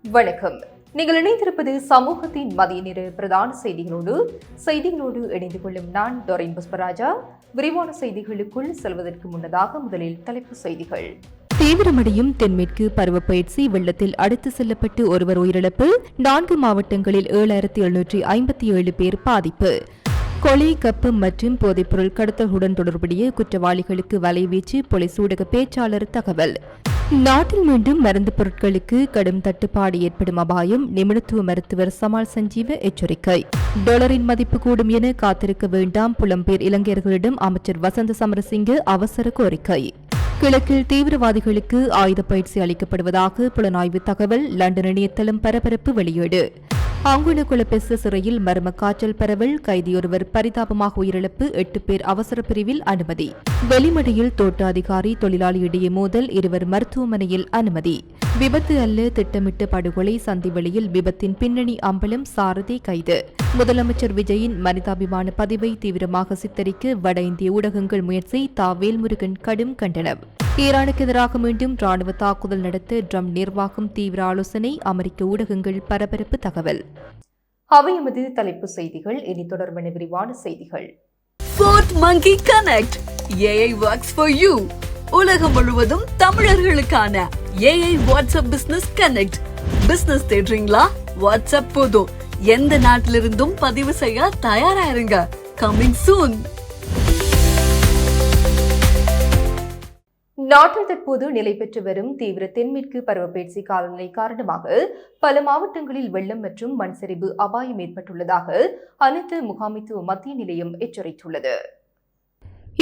வணக்கம். நீங்கள் இணைந்திருப்பது சமூகத்தின் மதிய நேர பிரதான செய்திகளோடு இணைந்து கொள்ளும் நான் டொரின் புஷ்பராஜா. விரிவான செய்திகளுக்குள் செல்வதற்கு முன்னதாக முதலில் தலைப்புச் செய்திகள். தீவிரமடையும் தென்மேற்கு பருவப்பயிற்சி வெள்ளத்தில் அடித்து செல்லப்பட்டு ஒருவர் உயிரிழப்பு. 4 மாவட்டங்களில் 7757 பேர் பாதிப்பு. கொலை, கப்பம் மற்றும் போதைப்பொருள் கடத்தலுடன் தொடர்புடைய குற்றவாளிகளுக்கு வலைவீச்சு போலீஸ் ஊடக பேச்சாளர் தகவல். நாட்டில் மீண்டும் மருந்து பொருட்களுக்கு கடும் தட்டுப்பாடு ஏற்படும் அபாயம். நிபுணத்துவ மருத்துவர் சமால் சஞ்சீவ எச்சரிக்கை. டாலரின் மதிப்பு கூடும் என காத்திருக்க வேண்டாம். புலம்பெயர் இளைஞர்களிடம் அமைச்சர் வசந்த சமரசிங்க அவசர கோரிக்கை. கிழக்கில் தீவிரவாதிகளுக்கு ஆயுத பயிற்சி அளிக்கப்படுவதாக புலனாய்வு தகவல். லண்டன் இணையதளம் பரபரப்பு வெளியீடு. அங்குன குலப்பெச சிறையில் மர்ம காய்ச்சல் பரவல். கைதியொருவர் பரிதாபமாக உயிரிழப்பு. 8 பேர் அவசர பிரிவில் அனுமதி. வெளிமடையில் தோட்ட அதிகாரி தொழிலாளி இடையே மோதல். 2 மருத்துவமனையில் அனுமதி. விபத்து அல்ல, திட்டமிட்ட படுகொலை. சந்திவெளியில் விபத்தின் பின்னணி அம்பலம். சாரதி கைது. முதலமைச்சர் விஜயின் மனிதாபிமான பதிவை தீவிரமாக சித்தரிக்க வட இந்திய ஊடகங்கள் முயற்சி. வேல்முருகன் கடும் கண்டனம். ஈரானுக்கு எதிராக மீண்டும் ராணுவ தாக்குதல் நடத்த ட்ரம்ப் நிர்வாகம் தீவிர ஆலோசனை. அமெரிக்க ஊடகங்கள் பரபரப்பு தகவல். அவை எமது தலைப்பு செய்திகள். இனி தொடர்பான விரிவான செய்திகள். Fourth Monkey Connect. AI works for you. உலகம் முழுவதும் தமிழர்களுக்கான AI WhatsApp business connect. Business தேடுறீங்களா? வாட்ஸ்அப் போதும். எந்த நாட்டிலிருந்தும் பதிவு செய்ய தயாராயிருங்க. Coming soon. நாட்டில் தற்போது நிலை பெற்று வரும் தீவிர தென்மேற்கு பருவப்பெயர்ச்சி காலநிலை காரணமாக பல மாவட்டங்களில் வெள்ளம் மற்றும் மண் சரிவு அபாயம் ஏற்பட்டுள்ளதாக அனைத்து முகாமைத்துவ மத்திய நிலையம் எச்சரித்துள்ளது.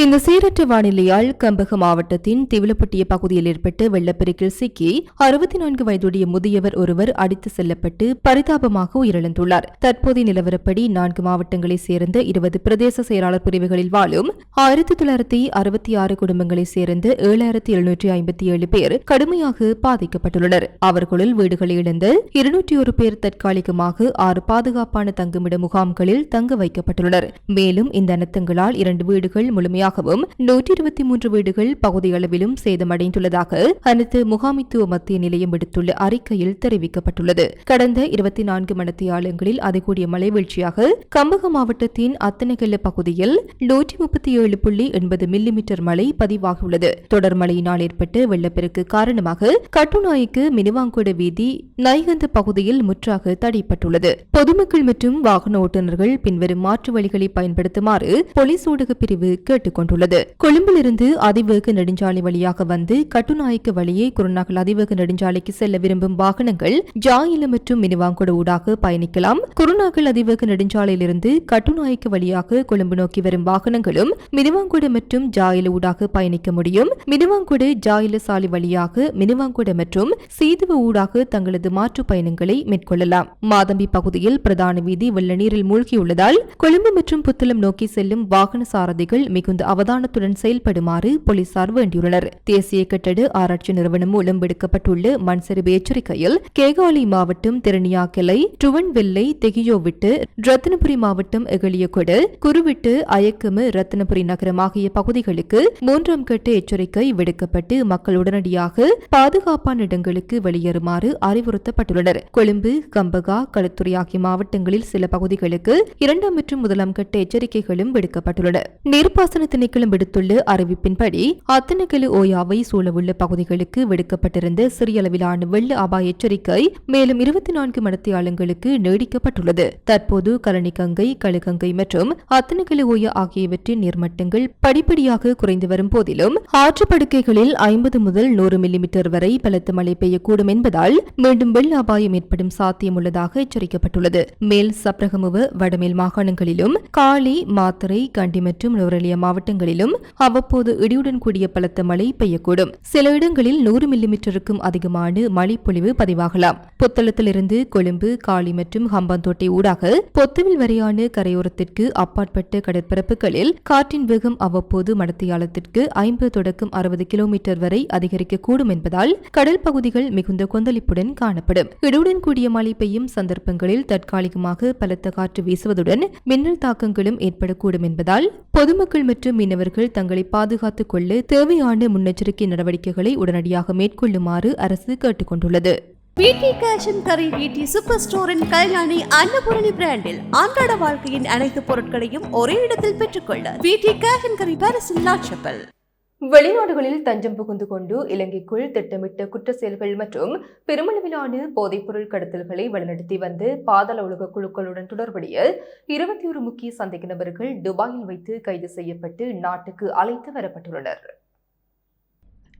இந்த சீரற்ற வானிலையால் கம்பக மாவட்டத்தின் திவிலப்பட்டிய பகுதியில் ஏற்பட்ட வெள்ளப்பெருக்கில் சிக்கி 64 வயதுடைய முதியவர் ஒருவர் அடித்து செல்லப்பட்டு பரிதாபமாக உயிரிழந்துள்ளார். தற்போதைய நிலவரப்படி 4 மாவட்டங்களைச் சேர்ந்த 20 பிரதேச செயலாளர் பிரிவுகளில் வாழும் 1966 குடும்பங்களைச் சேர்ந்த 7757 பேர் கடுமையாக பாதிக்கப்பட்டுள்ளனர். அவர்களுள் வீடுகளை இழந்த 201 பேர் தற்காலிகமாக 6 பாதுகாப்பான தங்குமிட முகாம்களில் தங்க வைக்கப்பட்டுள்ளனர். மேலும் இந்த அனர்த்தங்களால் 2 வீடுகள் முழுமையாக 123 வீடுகள் பகுதியளவிலும் சேதமடைந்துள்ளதாக அனைத்து முகாமித்துவ மத்திய நிலையம் விடுத்துள்ள அறிக்கையில் தெரிவிக்கப்பட்டுள்ளது. கடந்த 24 மணித்தியாலங்களில் அதிகூடிய மழை வீழ்ச்சியாக கம்பக மாவட்டத்தின் அத்தனகல்ல பகுதியில் 137.80 மில்லிமீட்டர் மழை பதிவாகியுள்ளது. தொடர் மழையினால் ஏற்பட்ட வெள்ளப்பெருக்கு காரணமாக கட்டுநாய்க்கு மினிவாங்கோட வீதி நைகந்த பகுதியில் முற்றாக தடைப்பட்டுள்ளது. பொதுமக்கள் மற்றும் வாகன ஓட்டுநர்கள் பின்வரும் மாற்று வழிகளை பயன்படுத்துமாறு போலீஸ் ஊடக பிரிவு கேட்டுக் கொண்டுள்ளது. கொழும்பிலிருந்து அதிவேக நெடுஞ்சாலை வழியாக வந்து கட்டுநாய்க்கு வழியே குருநாகல் அதிவேக நெடுஞ்சாலைக்கு செல்ல விரும்பும் வாகனங்கள் ஜாயில மற்றும் மினிவாங்கொட ஊடாக பயணிக்கலாம். குருநாகல் அதிவேக நெடுஞ்சாலையிலிருந்து கட்டுநாய்க்கு வழியாக கொழும்பு நோக்கி வரும் வாகனங்களும் மினிவாங்கொட மற்றும் ஜாயில ஊடாக பயணிக்க முடியும். மினிவாங்கொட ஜாயில சாலை வழியாக மினிவாங்கொட மற்றும் சீதுவ ஊடாக தங்களது மாற்று பயணங்களை மேற்கொள்ளலாம். மாதம்பி பகுதியில் பிரதான வீதி வெள்ள நீரில் மூழ்கியுள்ளதால் கொழும்பு மற்றும் புத்தளம் நோக்கி செல்லும் வாகன சாரதிகள் மிகுந்த அவதானத்துடன் செயல்படுமாறு போலீசார் வேண்டியுள்ளனர். தேசிய கட்டட ஆராய்ச்சி நிறுவனம் மூலம் விடுக்கப்பட்டுள்ள மண் சரிவு எச்சரிக்கையில் கேகாலி மாவட்டம் திரணியாக்கலை, ட்ருவன்வெல்லை, தெகியோவிட்டு, ரத்தினபுரி மாவட்டம் எகலியகொட, குருவிட்டு, அயக்கமு, ரத்தினபுரி நகரம் ஆகிய பகுதிகளுக்கு 3ஆம் கட்ட எச்சரிக்கை விடுக்கப்பட்டு மக்கள் உடனடியாக பாதுகாப்பான இடங்களுக்கு வெளியேறுமாறு அறிவுறுத்தப்பட்டுள்ளனர். கொழும்பு, கம்பகா, களுத்துறை ஆகிய மாவட்டங்களில் சில பகுதிகளுக்கு 2ஆம் மற்றும் 1ஆம் கட்ட எச்சரிக்கைகளும் விடுக்கப்பட்டுள்ளன. நீர்ப்பாசன திணைக்களம் விடுத்துள்ள அறிவிப்பின்படி அத்தனகலு ஓயாவை சூழவுள்ள பகுதிகளுக்கு விடுக்கப்பட்டிருந்த சிறிய அளவிலான வெள்ள அபாய எச்சரிக்கை மேலும் 24 மணித்தியாலங்களுக்கு நீடிக்கப்பட்டுள்ளது. தற்போது கரணிகங்கை, களுகங்கை மற்றும் அத்தனகலு ஓயா ஆகியவற்றின் நீர்மட்டங்கள் படிப்படியாக குறைந்து வரும் போதிலும் ஆற்றுப்படுக்கைகளில் 50 முதல் 100 மில்லிமீட்டர் வரை பலத்த மழை பெய்யக்கூடும் என்பதால் மீண்டும் வெள்ள அபாயம் ஏற்படும் சாத்தியம் உள்ளதாக எச்சரிக்கப்பட்டுள்ளது. மேல் சப்ரகமுவ, வடமேல் மாகாணங்களிலும் காலி, மாத்தறை, கண்டி மற்றும் நுவரெலியா மாவட்டங்களிலும் அவ்வப்போது இடியுடன் கூடிய பலத்த மழை பெய்யக்கூடும். சில இடங்களில் 100 மில்லிமீட்டருக்கும் அதிகமான மழைப்பொழிவு பதிவாகலாம். புத்தளத்திலிருந்து கொழும்பு, காலி மற்றும் ஹம்பாந்தோட்டை ஊடாக பொத்துவில் வரையான கரையோரத்திற்கு அப்பாற்பட்ட கடற்பரப்புகளில் காற்றின் வேகம் அவ்வப்போது மணித்தியாலத்திற்கு 50 தொடக்கம் 60 கிலோமீட்டர் வரை அதிகரிக்கக்கூடும் என்பதால் கடல் பகுதிகள் மிகுந்த கொந்தளிப்புடன் காணப்படும். இடியுடன் கூடிய மழை பெய்யும் சந்தர்ப்பங்களில் தற்காலிகமாக பலத்த காற்று வீசுவதுடன் மின்னல் தாக்கங்களும் ஏற்படக்கூடும் என்பதால் பொதுமக்கள் மற்றும் மீனவர்கள் தங்களை பாதுகாத்துக் கொள்ள தேவையான முன்னெச்சரிக்கை நடவடிக்கைகளை உடனடியாக மேற்கொள்ளுமாறு அரசு கேட்டுக் கொண்டுள்ளது. PT Cash and Curry VT Super Store in Kailani Annapurani பிராண்டில் அன்றாட வாழ்க்கையின் அனைத்து பொருட்களையும் ஒரே இடத்தில் பெற்றுக்கொள்ள PT Cash and Curry பாரிஸில் லாட்சப்பல். வெளிநாடுகளில் தஞ்சம் புகுந்து கொண்டு இலங்கைக்குள் திட்டமிட்ட குற்ற செயல்கள் மற்றும் பெருமளவிலான போதைப்பொருள் கடத்தல்களை வழிநடத்தி வந்து பாதாள உலக குழுக்களுடன் தொடர்புடைய 21 முக்கிய சந்தேக நபர்கள் துபாயில் வைத்து கைது செய்யப்பட்டு நாட்டுக்கு அழைத்து வரப்பட்டுள்ளனர்.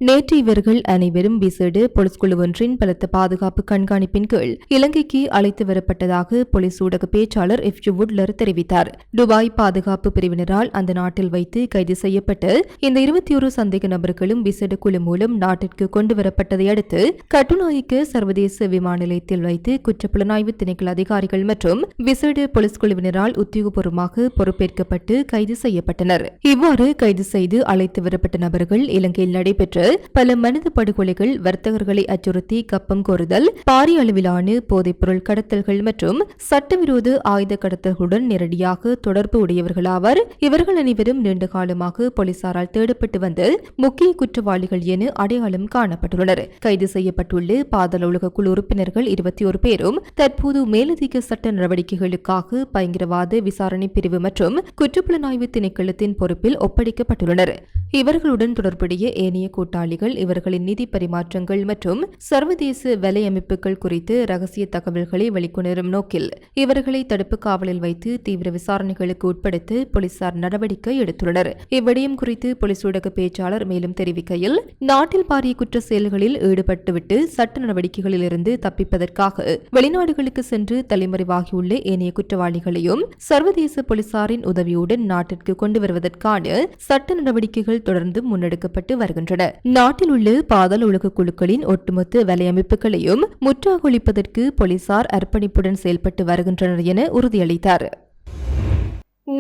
நேற்று இவர்கள் அனைவரும் விசேட போலீஸ் குழு ஒன்றின் பலத்த பாதுகாப்பு கண்காணிப்பின் கீழ் இலங்கைக்கு அழைத்து வரப்பட்டதாக போலீஸ் ஊடக பேச்சாளர் FJ வுட்லர் தெரிவித்தார். துபாய் பாதுகாப்பு பிரிவினரால் அந்த நாட்டில் வைத்து கைது செய்யப்பட்ட இந்த 21 சந்தேக நபர்களும் விசேட குழு மூலம் நாட்டிற்கு கொண்டு வரப்பட்டதை அடுத்து கட்டுநாயக்க சர்வதேச விமான நிலையத்தில் வைத்து குற்றப்புலனாய்வு திணைக்கள அதிகாரிகள் மற்றும் விசேட போலீஸ் குழுவினரால் உத்தியோகபூர்வமாக பொறுப்பேற்கப்பட்டு கைது செய்யப்பட்டனர். இவ்வாறு கைது செய்து அழைத்து வரப்பட்ட நபர்கள் இலங்கையில் நடைபெற்ற பல மனித படுகொலைகள், வர்த்தகர்களை அச்சுறுத்தி கப்பம் கோருதல், பாரிய அளவிலான போதைப்பொருள் கடத்தல்கள் மற்றும் சட்டவிரோத ஆயுத கடத்தல்களுடன் நேரடியாக தொடர்பு உடையவர்களாவர். இவர்கள் அனைவரும் நீண்ட காலமாக போலீசாரால் தேடப்பட்டு வந்த முக்கிய குற்றவாளிகள் என அடையாளம் காணப்பட்டுள்ளனர். கைது செய்யப்பட்டுள்ள பாதாள உலக குழு உறுப்பினர்கள் 21 பேரும் தற்போது மேலதிக சட்ட நடவடிக்கைகளுக்காக பயங்கரவாத விசாரணை பிரிவு மற்றும் குற்றப்புலனாய்வு திணைக்களத்தின் பொறுப்பில் ஒப்படைக்கப்பட்டுள்ளனர். இவர்களுடன் தொடர்புடைய ஏனைய கூட்டாளிகள் இவர்களின் நிதி பரிமாற்றங்கள் மற்றும் சர்வதேச வலையமைப்புகள் குறித்து ரகசிய தகவல்களை வெளிக்கொணரும் நோக்கில் இவர்களை தடுப்பு காவலில் வைத்து தீவிர விசாரணைகளுக்கு உட்படுத்த போலீசார் நடவடிக்கை எடுத்துள்ளனர். இவ்விடயம் குறித்து போலீஸ் ஊடக பேச்சாளர் மேலும் தெரிவிக்கையில், நாட்டில் பாரிய குற்ற செயல்களில் ஈடுபட்டுவிட்டு சட்ட நடவடிக்கைகளில் இருந்து தப்பிப்பதற்காக வெளிநாடுகளுக்கு சென்று தலைமறைவாகியுள்ள ஏனைய குற்றவாளிகளையும் சர்வதேச போலீசாரின் உதவியுடன் நாட்டிற்கு கொண்டு வருவதற்கான சட்ட நடவடிக்கைகள் தொடர்ந்து முன்னெடுக்கப்பட்டு வருகின்றன. நாட்டில் உள்ள பாதாள உலக குழுக்களின் ஒட்டுமொத்த வலையமைப்புகளையும் முற்றாக ஒழிப்பதற்கு போலீசார் அர்ப்பணிப்புடன் செயல்பட்டு வருகின்றனர் என உறுதியளித்தார்.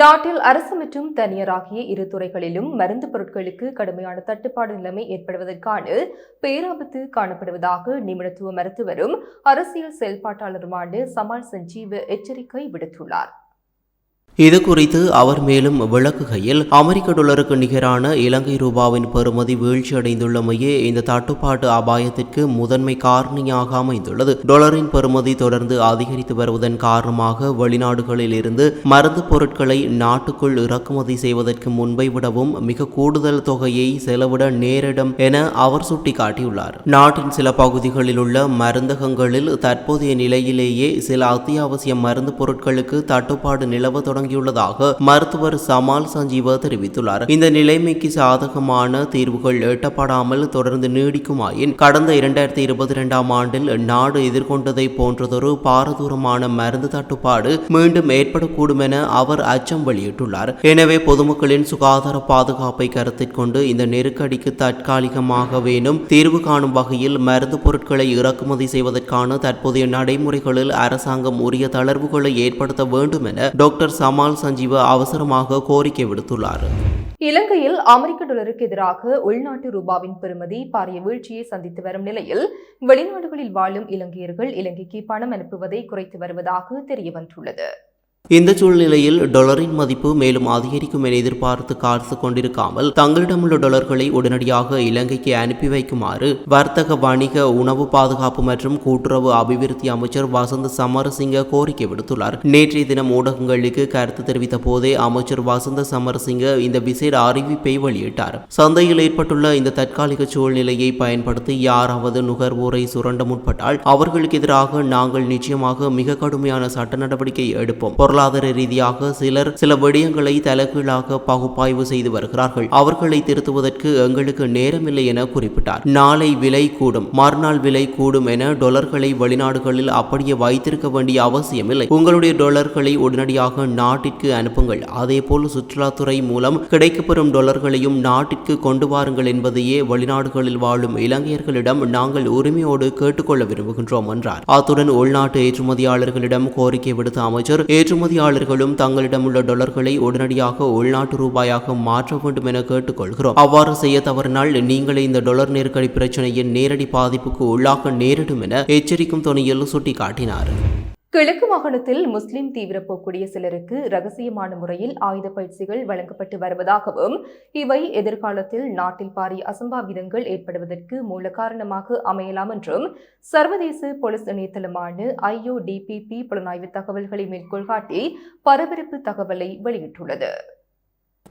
நாட்டில் அரசு மற்றும் தனியார் ஆகிய இரு துறைகளிலும் மருந்து பொருட்களுக்கு கடுமையான தட்டுப்பாடு நிலைமை ஏற்படுவதற்கான பேராபத்து காணப்படுவதாக நிபுணத்துவ மருத்துவரும் அரசியல் செயல்பாட்டாளருமான சமால் சஞ்சீவ் எச்சரிக்கை விடுத்துள்ளார். இது குறித்து அவர் மேலும் விளக்குகையில், அமெரிக்க டாலருக்கு நிகரான இலங்கை ரூபாவின் பெறுமதி வீழ்ச்சியடைந்துள்ளமையே இந்த தட்டுப்பாட்டு அபாயத்திற்கு முதன்மை காரணியாக அமைந்துள்ளது. டாலரின் பெறுமதி தொடர்ந்து அதிகரித்து வருவதன் காரணமாக வெளிநாடுகளில் இருந்து மருந்து பொருட்களை நாட்டுக்குள் இறக்குமதி செய்வதற்கு முன்பை விடவும் மிக கூடுதல் தொகையை செலவிட நேரிடும் என அவர் சுட்டிக்காட்டியுள்ளார். நாட்டின் சில பகுதிகளில் உள்ள மருந்தகங்களில் தற்போதைய நிலையிலேயே சில அத்தியாவசிய மருந்து பொருட்களுக்கு தட்டுப்பாடு நிலவ தொடங்கியுள்ளதாக மருத்துவர் சமால் சஞ்சீவ தெரிவித்துள்ளார். இந்த நிலைமைக்கு சாதகமான தீர்வுகள் எட்டப்படாமல் தொடர்ந்து நீடிக்குமாயின் கடந்த 2022 ஆண்டில் நாடு எதிர்கொண்டதை போன்றதொரு பாரதூரமான மருந்து தட்டுப்பாடு மீண்டும் ஏற்படக்கூடும் என அவர் அச்சம் வெளியிட்டுள்ளார். எனவே பொதுமக்களின் சுகாதார பாதுகாப்பை கருத்தில் கொண்டு இந்த நெருக்கடிக்கு தற்காலிகமாகவேனும் தீர்வு காணும் வகையில் மருந்து பொருட்களை இறக்குமதி செய்வதற்கான தற்போதைய நடைமுறைகளில் அரசாங்கம் உரிய தளர்வுகளை ஏற்படுத்த வேண்டும் என டாக்டர் சமால் சஞ்சீவ அவசரமாக கோரிக்கை விடுத்துள்ளார். இலங்கையில் அமெரிக்க டாலருக்கு எதிராக உள்நாட்டு ரூபாவின் பெறுமதி பாரிய வீழ்ச்சியை சந்தித்து வரும் நிலையில் வெளிநாடுகளில் வாழும் இலங்கையர்கள் இலங்கைக்கு பணம் அனுப்புவதை குறைத்து வருவதாக தெரியவந்துள்ளது. இந்த சூழ்நிலையில் டாலரின் மதிப்பு மேலும் அதிகரிக்கும் என எதிர்பார்த்து காத்து கொண்டிருக்காமல் தங்களிடமுள்ள டாலர்களை உடனடியாக இலங்கைக்கு அனுப்பி வைக்குமாறு வர்த்தக, வணிக, உணவு பாதுகாப்பு மற்றும் கூட்டுறவு அபிவிருத்தி அமைச்சர் வசந்த சமரசிங்க கோரிக்கை விடுத்துள்ளார். நேற்றைய தினம் ஊடகங்களுக்கு கருத்து தெரிவித்த போதே அமைச்சர் வசந்த சமரசிங்க இந்த விசேட அறிவிப்பை வெளியிட்டார். சந்தையில் ஏற்பட்டுள்ள இந்த தற்காலிக சூழ்நிலையை பயன்படுத்தி யாராவது நுகர்வோரை சுரண்ட முற்பட்டால் அவர்களுக்கு எதிராக நாங்கள் நிச்சயமாக மிக கடுமையான சட்ட நடவடிக்கை எடுப்போம். பொருளாதார ரீதியாக சிலர் சில விடயங்களை தலைகீழாக பகுப்பாய்வு செய்து வருகிறார்கள். அவர்களை திருத்துவதற்கு எங்களுக்கு நேரமில்லை என குறிப்பிட்டார். நாளை விலை கூடும், மறுநாள் விலை கூடும் என டாலர்களை வெளிநாடுகளில் அப்படியே வைத்திருக்க வேண்டிய அவசியமில்லை. உங்களுடைய டாலர்களை உடனடியாக நாட்டிற்கு அனுப்புங்கள். அதேபோல் சுற்றுலாத்துறை மூலம் கிடைக்கப்பெறும் டாலர்களையும் நாட்டிற்கு கொண்டு வாருங்கள் என்பதையே வெளிநாடுகளில் வாழும் இலங்கையர்களிடம் நாங்கள் உரிமையோடு கேட்டுக்கொள்ள விரும்புகின்றோம் என்றார். அத்துடன் உள்நாட்டு ஏற்றுமதியாளர்களிடம் கோரிக்கை விடுத்த அமைச்சர் ஏற்றுமதியாளர்களும் தங்களிடம் உள்ள டாலர்களை உடனடியாக உள்நாட்டு ரூபாயாக மாற்ற வேண்டும் என கேட்டுக்கொள்கிறோம். அவ்வாறு செய்ய தவறினால் நீங்களே இந்த டாலர் நெருக்கடி பிரச்சனையின் நேரடி பாதிப்புக்கு உள்ளாக நேரிடும் என எச்சரிக்கும் தொனியில் சுட்டிக்காட்டினார். கிழக்கு மாகாணத்தில் முஸ்லிம் தீவிர போக்குடைய சிலருக்கு ரகசியமான முறையில் ஆயுத பயிற்சிகள் வழங்கப்பட்டு வருவதாகவும் இவை எதிர்காலத்தில் நாட்டில் பாரிய அசம்பாவிதங்கள் ஏற்படுவதற்கு மூல காரணமாக அமையலாம் என்றும் சர்வதேச போலீஸ் இணையதளமான IODPP புலனாய்வு தகவல்களை மேற்கோள் காட்டி பரபரப்பு தகவலை வெளியிட்டுள்ளது.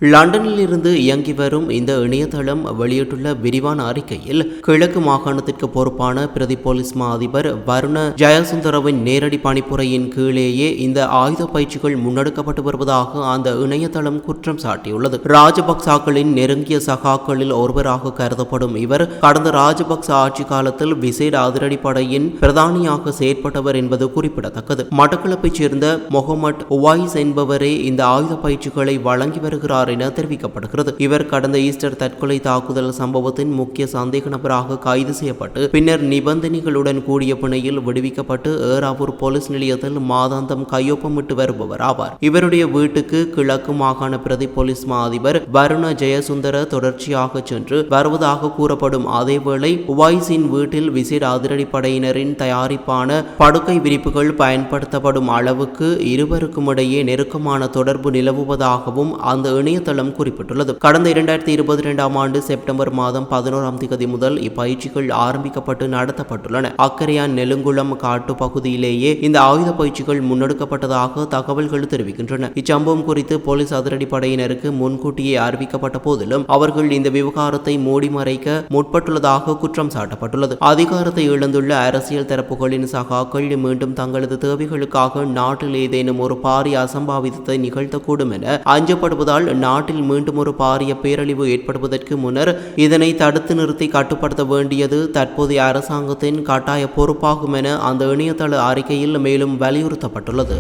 லண்டனில் இருந்து இயங்கி வரும் இந்த இணையதளம் வெளியிட்டுள்ள விரிவான அறிக்கையில் கிழக்கு மாகாணத்திற்கு பொறுப்பான பிரதி போலீஸ் மா அதிபர் வருண ஜெயசுந்தரவின் நேரடி பணிப்புரையின் கீழேயே இந்த ஆயுத பயிற்சிகள் முன்னெடுக்கப்பட்டு வருவதாக அந்த இணையதளம் குற்றம் சாட்டியுள்ளது. ராஜபக்சாக்களின் நெருங்கிய சகாக்களில் ஒருவராக கருதப்படும் இவர் கடந்த ராஜபக்ச ஆட்சி காலத்தில் விசேட அதிரடிப்படையின் பிரதானியாக செயற்பட்டவர் என்பது குறிப்பிடத்தக்கது. மட்டக்களப்பைச் சேர்ந்த முகமட் உவாயிஸ் என்பவரே இந்த ஆயுத பயிற்சிகளை வழங்கி வருகிறார் என தெரிவிக்கப்படுகிறது. இவர் கடந்த ஈஸ்டர் தற்கொலை தாக்குதல் சம்பவத்தின் முக்கிய சந்தேக நபராக கைது செய்யப்பட்டு பின்னர் நிபந்தனைகளுடன் கூடிய பிணையில் விடுவிக்கப்பட்டு ஏறாவூர் போலீஸ் நிலையத்தில் மாதாந்தம் கையொப்பமிட்டு வருபவர் ஆவார். இவருடைய வீட்டுக்கு கிழக்கு மாகாண பிரதி போலீஸ் மா அதிபர் வருண ஜெயசுந்தர தொடர்ச்சியாக சென்று வருவதாக கூறப்படும் அதேவேளை உவாய்ஸின் வீட்டில் விசேட அதிரடிப்படையினரின் தயாரிப்பான படுக்கை விரிப்புகள் பயன்படுத்தப்படும் அளவுக்கு இருவருக்கும் இடையே நெருக்கமான தொடர்பு நிலவுவதாகவும் அந்த இணையதளம் குறிப்பிட்டுள்ளது. கடந்த 2022 ஆண்டு செப்டம்பர் மாதம் 11ஆம் தேதி முதல் இப்பயிற்சிகள் ஆரம்பிக்கப்பட்டு நடத்தப்பட்டுள்ளன. அக்கரையான் நெலுங்குளம் காட்டு பகுதியிலேயே இந்த ஆயுத பயிற்சிகள் முன்னெடுக்கப்பட்டதாக தகவல்கள் தெரிவிக்கின்றன. இச்சம்பவம் குறித்து போலீஸ் அதிரடிப்படையினருக்கு முன்கூட்டியே அறிவிக்கப்பட்ட போதிலும் அவர்கள் இந்த விவகாரத்தை மூடி மறைக்க முற்பட்டுள்ளதாக குற்றம் சாட்டப்பட்டுள்ளது. அதிகாரத்தை இழந்துள்ள அரசியல் தரப்புகளின் சகாக்கள் மீண்டும் தங்களது தேவைகளுக்காக நாட்டில் ஏதேனும் ஒரு பாரிய அசம்பாவிதத்தை நிகழ்த்தக்கூடும் என அஞ்சப்படுவதால் நாட்டில் மீண்டும் ஒரு பாரிய பேரழிவு ஏற்படுவதற்கு முன்னர் இதனை தடுத்து நிறுத்தி கட்டுப்படுத்த வேண்டியது தற்போதைய அரசாங்கத்தின் கட்டாய பொறுப்பாகும் என அந்த இணையதள அறிக்கையில் மேலும் வலியுறுத்தப்பட்டுள்ளது.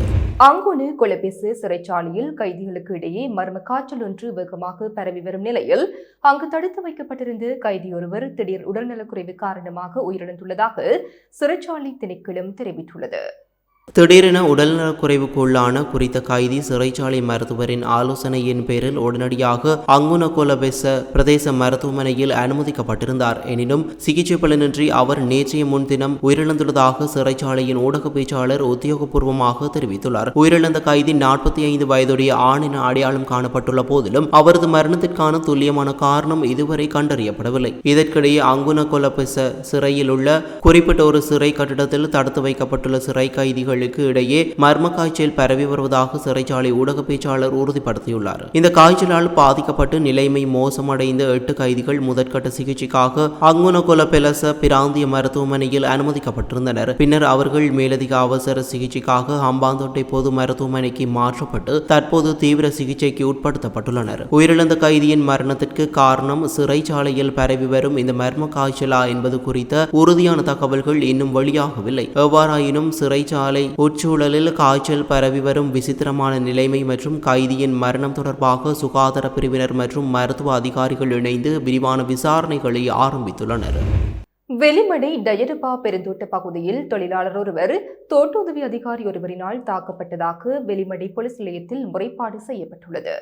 அங்கோனு கொலபேசு சிறைச்சாலையில் கைதிகளுக்கு இடையே மர்ம காய்ச்சல் ஒன்று வேகமாக பரவி வரும் நிலையில் அங்கு தடுத்து வைக்கப்பட்டிருந்த கைதியொருவர் திடீர் உடல்நலக்குறைவு காரணமாக உயிரிழந்துள்ளதாக சிறைச்சாலை திணைக்களம் தெரிவித்துள்ளது. திடீரென உடல்நலக்குறைவுக்கு உள்ளான குறித்த கைதி சிறைச்சாலை மருத்துவரின் ஆலோசனையின் பேரில் உடனடியாக அங்குன கொலபெச பிரதேச மருத்துவமனையில் அனுமதிக்கப்பட்டிருந்தார். எனினும் சிகிச்சை பலனின்றி அவர் நேற்றைய முன்தினம் உயிரிழந்துள்ளதாக சிறைச்சாலையின் ஊடக பேச்சாளர் உத்தியோகபூர்வமாக தெரிவித்துள்ளார். உயிரிழந்த கைதி 45 வயதுடைய ஆண் என அடையாளம் காணப்பட்டுள்ள போதிலும் அவரது மரணத்திற்கான துல்லியமான காரணம் இதுவரை கண்டறியப்படவில்லை. இதற்கிடையே அங்குன கொலபெச சிறையில் உள்ள குறிப்பிட்ட ஒரு சிறை கட்டிடத்தில் தடுத்து வைக்கப்பட்டுள்ள சிறை கைதிகள் இடையே மர்ம காய்ச்சல் பரவி வருவதாக சிறைச்சாலை ஊடக பேச்சாளர் உறுதிப்படுத்தியுள்ளார். இந்த காய்ச்சலால் பாதிக்கப்பட்டு நிலைமை மோசமடைந்த 8 கைதிகள் முதற்கட்ட சிகிச்சைக்காக அங்குனகொல பெலச பிராந்திய மருத்துவமனையில் அனுமதிக்கப்பட்டிருந்தனர். பின்னர் அவர்கள் மேலதிக அவசர சிகிச்சைக்காக ஹம்பாந்தோட்டை பொது மருத்துவமனைக்கு மாற்றப்பட்டு தற்போது தீவிர சிகிச்சைக்கு உட்படுத்தப்பட்டுள்ளனர். உயிரிழந்த கைதியின் மரணத்திற்கு காரணம் சிறைச்சாலையில் பரவி வரும் இந்த மர்ம காய்ச்சலா என்பது குறித்த உறுதியான தகவல்கள் இன்னும் வெளியாகவில்லை. எவ்வாறாயினும் சிறைச்சாலை உட்சூழலில் காய்ச்சல் பரவி வரும் விசித்திரமான நிலைமை மற்றும் கைதியின் மரணம் தொடர்பாக சுகாதார பிரிவினர் மற்றும் மருத்துவ அதிகாரிகள் இணைந்து விரிவான விசாரணைகளை ஆரம்பித்துள்ளனர். வெளிமடை டயரபா பெருந்தோட்ட பகுதியில் தொழிலாளர் ஒருவர் தோட்ட உதவி அதிகாரி ஒருவரினால் தாக்கப்பட்டதாக வெளிமடை போலீஸ் நிலையத்தில் முறைப்பாடு செய்யப்பட்டுள்ளது.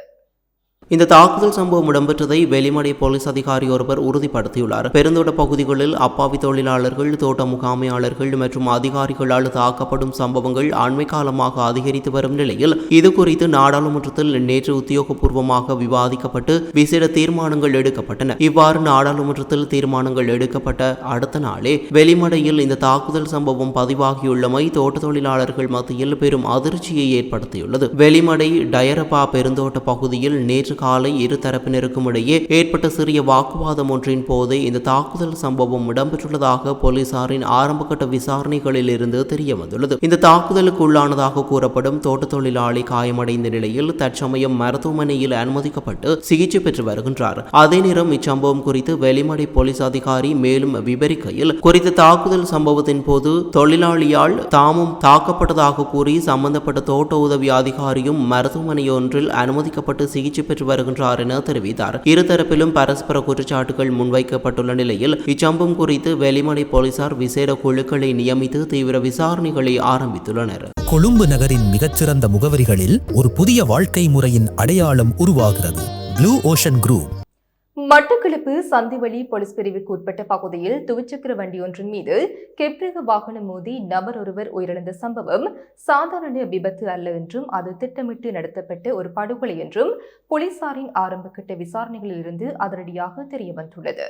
இந்த தாக்குதல் சம்பவம் இடம்பெற்றதை வெளிமடை போலீஸ் அதிகாரி ஒருவர் உறுதிப்படுத்தியுள்ளார். பெருந்தோட்ட பகுதிகளில் அப்பாவி தொழிலாளர்கள், தோட்ட முகாமையாளர்கள் மற்றும் அதிகாரிகளால் தாக்கப்படும் சம்பவங்கள் அண்மை காலமாக அதிகரித்து வரும் நிலையில் இது குறித்து நாடாளுமன்றத்தில் நேற்று உத்தியோகபூர்வமாக விவாதிக்கப்பட்டு விசேட தீர்மானங்கள் எடுக்கப்பட்டன. இவ்வாறு நாடாளுமன்றத்தில் தீர்மானங்கள் எடுக்கப்பட்ட அடுத்த நாளே வெளிமடையில் இந்த தாக்குதல் சம்பவம் பதிவாகியுள்ளமை தோட்ட தொழிலாளர்கள் மத்தியில் பெரும் அதிர்ச்சியை ஏற்படுத்தியுள்ளது. வெளிமடை டயரபா பெருந்தோட்ட பகுதியில் நேற்று காலை இரு தரப்பினருக்கும் இடையே ஏற்பட்ட சிறிய வாக்குவாதம் ஒன்றின் போது இந்த தாக்குதல் சம்பவம் இடம்பெற்றுள்ளதாக போலீசாரின் ஆரம்பகட்ட விசாரணைகளில் இருந்து தெரிய வந்துள்ளது. இந்த தாக்குதலுக்கு உள்ளானதாக கூறப்படும் தோட்ட தொழிலாளி காயமடைந்த நிலையில் தற்சமயம் மருத்துவமனையில் அனுமதிக்கப்பட்டு சிகிச்சை பெற்று வருகின்றார். அதே நேரம் இச்சம்பவம் குறித்து வெளிமடை போலீஸ் அதிகாரி மேலும் விவரிக்கையில், குறித்த தாக்குதல் சம்பவத்தின் போது தொழிலாளியால் தாமும் தாக்கப்பட்டதாக கூறி சம்பந்தப்பட்ட தோட்ட உதவி அதிகாரியும் மருத்துவமனையொன்றில் அனுமதிக்கப்பட்டு சிகிச்சை பெற்று வருகின்றார் என தெரிவித்தார். இருதரப்பிலும் பரஸ்பர குற்றச்சாட்டுகள் முன்வைக்கப்பட்டுள்ள நிலையில் இச்சம்பவம் குறித்து வெளிமடை போலீசார் விசேட குழுக்களை நியமித்து தீவிர விசாரணைகளை ஆரம்பித்துள்ளனர். கொழும்பு நகரின் மிகச்சிறந்த முகவரிகளில் ஒரு புதிய வாழ்க்கை முறையின் அடையாளம் உருவாகிறது. Blue ocean group. Batticaloa Santhiveli police பிரிவுக்கு உட்பட்ட பகுதியில் துவிச்சக்கர வண்டி ஒன்றின் மீது கெப்ரக வாகனம் மோதி நபர் ஒருவர் உயிரிழந்த சம்பவம் சாதாரண விபத்து அல்ல என்றும் அது திட்டமிட்டு நடத்தப்பட்ட ஒரு படுகொலை என்றும் போலீசாரின் ஆரம்பகட்ட விசாரணைகளில் இருந்து அதிரடியாக தெரியவந்துள்ளது.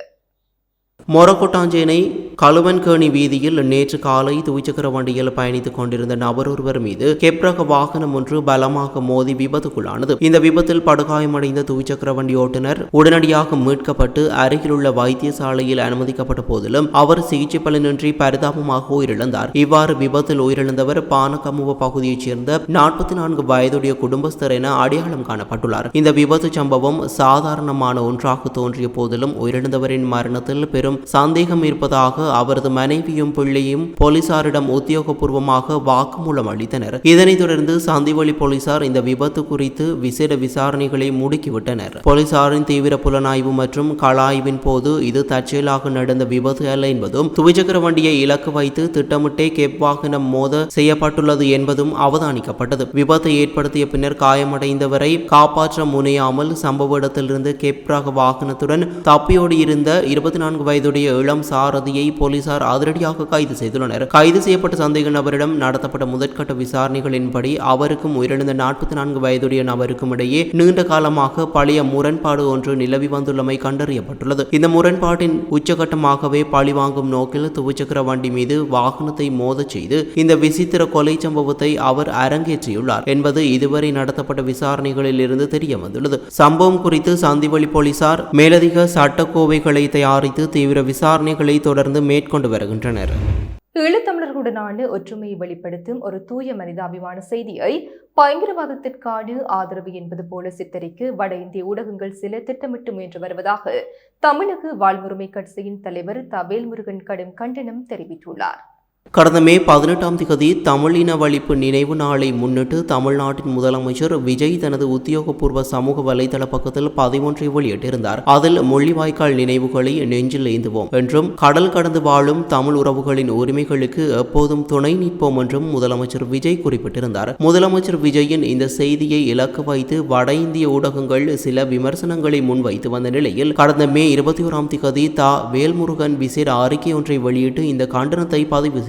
மொரக்கொட்டாஞ்சேனை கழுவன்கேணி வீதியில் நேற்று காலை துவிச்சக்கர வண்டியில் பயணித்துக் கொண்டிருந்த நபர் ஒருவர் மீது கெப்ரக வாகனம் ஒன்று பலமாக மோதி விபத்துக்குள்ளானது. இந்த விபத்தில் படுகாயமடைந்த துவிச்சக்கர வண்டி ஓட்டுநர் உடனடியாக மீட்கப்பட்டு அருகிலுள்ள வைத்தியசாலையில் அனுமதிக்கப்பட்ட போதிலும் அவர் சிகிச்சை பலனின்றி பரிதாபமாக உயிரிழந்தார். இவ்வாறு விபத்தில் உயிரிழந்தவர் பானகமுவ பகுதியைச் சேர்ந்த 44 வயதுடைய குடும்பஸ்தர் என அடையாளம் காணப்பட்டுள்ளார். இந்த விபத்து சம்பவம் சாதாரணமான ஒன்றாக தோன்றிய போதிலும் உயிரிழந்தவரின் மரணத்தில் பெரும் சந்தேகம் இருப்பதாக அவரது மனைவியும் பிள்ளையும் போலீசாரிடம் உத்தியோகபூர்வமாக வாக்குமூலம் அளித்தனர். இதனைத் தொடர்ந்து சந்திவெளி போலீசார் இந்த விபத்து குறித்து விசேட விசாரணைகளை முடுக்கிவிட்டனர். போலீசாரின் தீவிர புலனாய்வு மற்றும் களஆய்வின் போது இது தற்செயலாக நடந்த விபத்து அல்ல என்பதும் துவிச்சக்கர வண்டியை இலக்கு வைத்து திட்டமிட்டே கெப் வாகனம் மோத செய்யப்பட்டுள்ளது என்பதும் அவதானிக்கப்பட்டது. விபத்தை ஏற்படுத்திய பின்னர் காயமடைந்தவரை காப்பாற்ற முனையாமல் சம்பவ இடத்திலிருந்து கெப் ரக வாகனத்துடன் தப்பியோடியிருந்த 24 வயதுடைய இளம் சாரதியை போலீசார் அதிரடியாக கைது செய்துள்ளனர். கைது செய்யப்பட்ட சந்தேக நபரிடம் நடத்தப்பட்ட முதற்கட்ட விசாரணைகளின்படி அவருக்கும் உயிரிழந்த 44 வயதுடைய நபருக்கும் இடையே நீண்ட காலமாக பழைய முரண்பாடு ஒன்று நிலவி வந்துள்ளமை கண்டறியப்பட்டுள்ளது. இந்த முரண்பாட்டின் உச்சகட்டமாகவே பழிவாங்கும் நோக்கில் துவிச்சக்கர வண்டி மீது வாகனத்தை மோதச் செய்து இந்த விசித்திர கொலை சம்பவத்தை அவர் அரங்கேற்றியுள்ளார் என்பது இதுவரை நடத்தப்பட்ட விசாரணைகளில் இருந்து தெரிய வந்துள்ளது. சம்பவம் குறித்து சந்திவெளி போலீசார் மேலதிக சட்டக்கோவைகளை தயாரித்து தீவிர விசாரணைகளை தொடர்ந்து மேற்கொண்டு வருகின்றனர். ஈழத்தமிழர்களுடனான ஒற்றுமையை வெளிப்படுத்தும் ஒரு தூய மனிதாபிமான செய்தியை பயங்கரவாதத்திற்கான ஆதரவு என்பது போல சித்தரிக்க வட இந்திய ஊடகங்கள் சில திட்டமிட்டு முயன்று வருவதாக தமிழக வாழ்வுரிமை கட்சியின் தலைவர் வேல்முருகன் கடும் கண்டனம் தெரிவித்துள்ளார். கடந்த மே 18 தமிழின வழிப்பு நினைவு நாளை முன்னிட்டு தமிழ்நாட்டின் முதலமைச்சர் விஜய் தனது உத்தியோகபூர்வ சமூக வலைதள பக்கத்தில் 11 வெளியிட்டிருந்தார். அதில் முள்ளிவாய்க்கால் நினைவுகளை நெஞ்சில் ஏந்துவோம் என்றும் கடல் கடந்து வாழும் தமிழ் உறவுகளின் உரிமைகளுக்கு எப்போதும் துணை நிற்போம் என்றும் முதலமைச்சர் விஜய் குறிப்பிட்டிருந்தார். முதலமைச்சர் விஜயின் இந்த செய்தியை இலக்கு வைத்து வட இந்திய ஊடகங்கள் சில விமர்சனங்களை முன்வைத்து வந்த நிலையில் கடந்த மே 21 வேல்முருகன் விசேட அறிக்கை ஒன்றை வெளியிட்டு இந்த கண்டனத்தை பதிவு செய்தார்.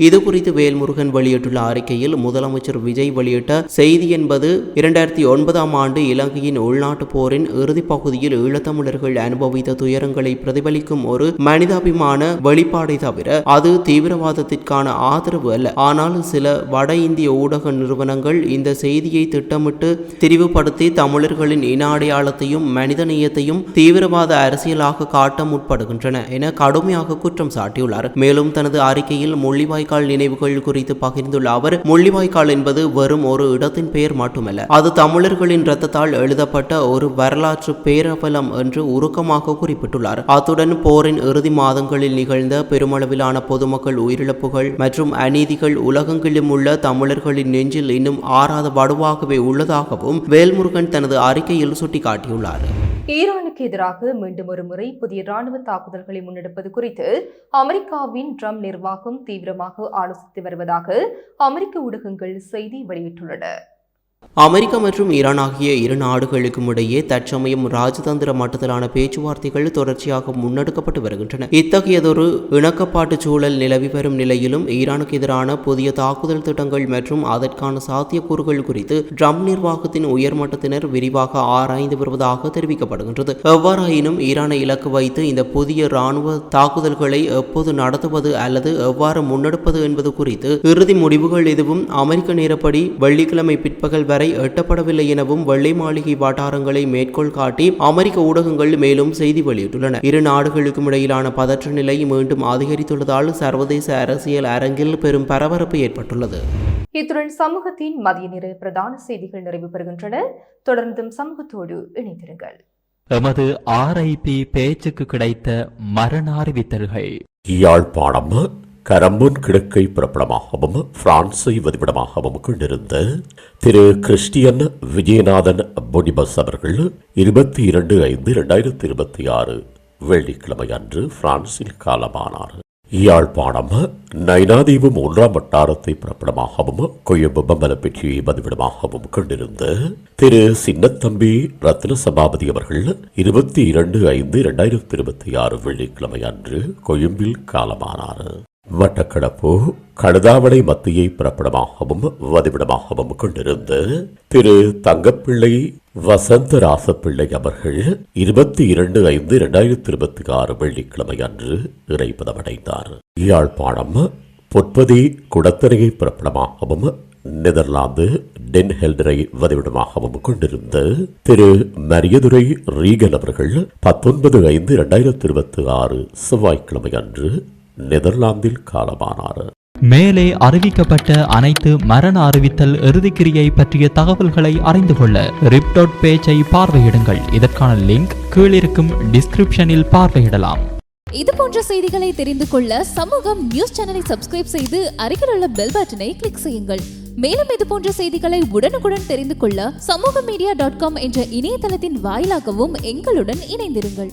இது குறித்து வேல்முருகன் வெளியிட்டுள்ள அறிக்கையில் முதலமைச்சர் விஜய் வெளியிட்ட செய்தி என்பது 2009ஆம் ஆண்டு இலங்கையின் உள்நாட்டு போரின் இறுதிப் பகுதியில் ஈழத்தமிழர்கள் அனுபவித்த துயரங்களை பிரதிபலிக்கும் ஒரு மனிதாபிமான வெளிப்பாடை தவிர அது தீவிரவாதத்திற்கான ஆதரவு அல்ல. ஆனால் சில வட இந்திய ஊடக நிறுவனங்கள் இந்த செய்தியை திட்டமிட்டு திரிவுபடுத்தி தமிழர்களின் இன அடையாளத்தையும் மனிதநேயத்தையும் தீவிரவாத அரசியலாக காட்ட முற்படுகின்றன என கடுமையாக குற்றம் சாட்டியுள்ளார். மேலும் தனது அறிக்கையில் முள்ளிவாய்க்கால் நினைவுகள் குறித்து பகிர்ந்துள்ள அவர், முள்ளிவாய்க்கால் என்பது வெறும் ஒரு இடத்தின் பெயர் மட்டுமல்ல, அது தமிழர்களின் இரத்தத்தால் எழுதப்பட்ட ஒரு வரலாற்று பேரவலம் என்று உருக்கமாக குறிப்பிட்டுள்ளார். அத்துடன் போரின் இறுதி மாதங்களில் நிகழ்ந்த பெருமளவிலான பொதுமக்கள் உயிரிழப்புகள் மற்றும் அநீதிகள் உலகெங்கிலும் உள்ள தமிழர்களின் நெஞ்சில் இன்னும் ஆறாத வடுவாகவே உள்ளதாகவும் வேல்முருகன் தனது அறிக்கையில் சுட்டிக்காட்டியுள்ளார். ஈரானுக்கு எதிராக மீண்டும் ஒரு முறை புதிய ராணுவ தாக்குதல்களை முன்னெடுப்பது குறித்து அமெரிக்காவின் ட்ரம்ப் நிர்வாகம் தீவிரமாக ஆலோசித்து வருவதாக அமெரிக்க ஊடகங்கள் செய்தி வெளியிட்டுள்ளன. அமெரிக்கா மற்றும் ஈரான் ஆகிய இரு நாடுகளுக்கும் இடையே தற்சமயம் ராஜதந்திர மட்டத்திலான பேச்சுவார்த்தைகள் தொடர்ச்சியாக முன்னெடுக்கப்பட்டு வருகின்றன. இத்தகையதொரு இணக்கப்பாட்டு சூழல் நிலவி வரும் நிலையிலும் ஈரானுக்கு எதிரான புதிய தாக்குதல் திட்டங்கள் மற்றும் அதற்கான சாத்தியக்கூறுகள் குறித்து ட்ரம்ப் நிர்வாகத்தின் உயர்மட்டத்தினர் விரிவாக ஆராய்ந்து வருவதாக தெரிவிக்கப்படுகின்றது. எவ்வாறாயினும் ஈரானை இலக்கு வைத்து இந்த புதிய ராணுவ தாக்குதல்களை எப்போது நடத்துவது அல்லது எவ்வாறு முன்னெடுப்பது என்பது குறித்து இறுதி முடிவுகள் எதுவும் அமெரிக்க நேரப்படி வெள்ளிக்கிழமை பிற்பகல் வரை எட்டப்படவில்லை எனவும் வெள்ளை மாளிகை வட்டாரங்களை மேற்கோள் காட்டி அமெரிக்க ஊடகங்கள் மேலும் செய்தி வெளியிட்டுள்ளன. இரு நாடுகளுக்கும் இடையிலான பதற்ற நிலை மீண்டும் அதிகரித்துள்ளதால் சர்வதேச அரசியல் அரங்கில் பெரும் பரபரப்பு ஏற்பட்டுள்ளது. இத்துடன் சமூகத்தின் மதிய நேர பிரதான செய்திகள் நிறைவு பெறுகின்றன. தொடர்ந்தும் சமூகத்தோடு இணைந்திருங்கள். எமது RIP பேச்சுக்கு கிடைத்த மரண அறிவித்தல்கள். யாழ்ப்பாணம் கரம்பூன் கிழக்கை புறப்படமாகவும் பிரான்சை வதிவிடமாகவும் கொண்டிருந்த திரு கிறிஸ்டியன் விஜயநாதன் பொடிபஸ் அவர்கள் 22/5/2026 வெள்ளிக்கிழமை அன்று பிரான்சில் காலமானார். யாழ்ப்பாணம் நைனாதீவு 3ஆம் வட்டாரத்தை பிறப்பிடமாகவும் கொழும்பு பம்பலப்பேட்டையை பதிவிடமாகவும் கொண்டிருந்த திரு சின்னத்தம்பி ரத்ன சபாபதி அவர்கள் 22/5/2026 வெள்ளிக்கிழமை அன்று கொழும்பில் காலமானார். மட்டக்களப்பு கழுதாவளை மத்தியை பிறப்பிடமாகவும் வதிவிடமாகவும் கொண்டிருந்த திரு தங்கப்பிள்ளை வசந்த ராசப்பிள்ளை அவர்கள் 22/5/2026 வெள்ளிக்கிழமை அன்று இறைப்பதமடைந்தார். யாழ்ப்பாணம் பொற்பதி குடத்தரையை பிறப்பிடமாகவும் நெதர்லாந்து டென் ஹெல்டரை வதிவிடமாகவும் கொண்டிருந்த திரு மரியதுரை ரீகல் அவர்கள் 19/5/2026 செவ்வாய்க்கிழமை அன்று நெதர்லாந்தில் காலமானார். மேலே அறிவிக்கப்பட்ட அனைத்து மரண அறிவித்தல் இறுதிக்கிரியை பற்றிய தகவல்களை அறிந்து கொள்ள ரிப்டாட் பேஜை பார்வையிடுங்கள். இதற்கான லிங்க் கீழிருக்கும் டிஸ்கிரிப்ஷனில் பார்வையிடலாம். இது போன்ற செய்திகளை தெரிந்து கொள்ள சமூகம் நியூஸ் சேனலை சப்ஸ்கிரைப் செய்து அருகில் உள்ள பெல் பட்டனை கிளிக் செய்யுங்கள். மேலும் இது போன்ற செய்திகளை உடனுக்குடன் தெரிந்து கொள்ள சமூகமீடியா.com என்ற இணையதளத்தின் வாயிலாகவும் எங்களுடன் இணைந்திருங்கள்.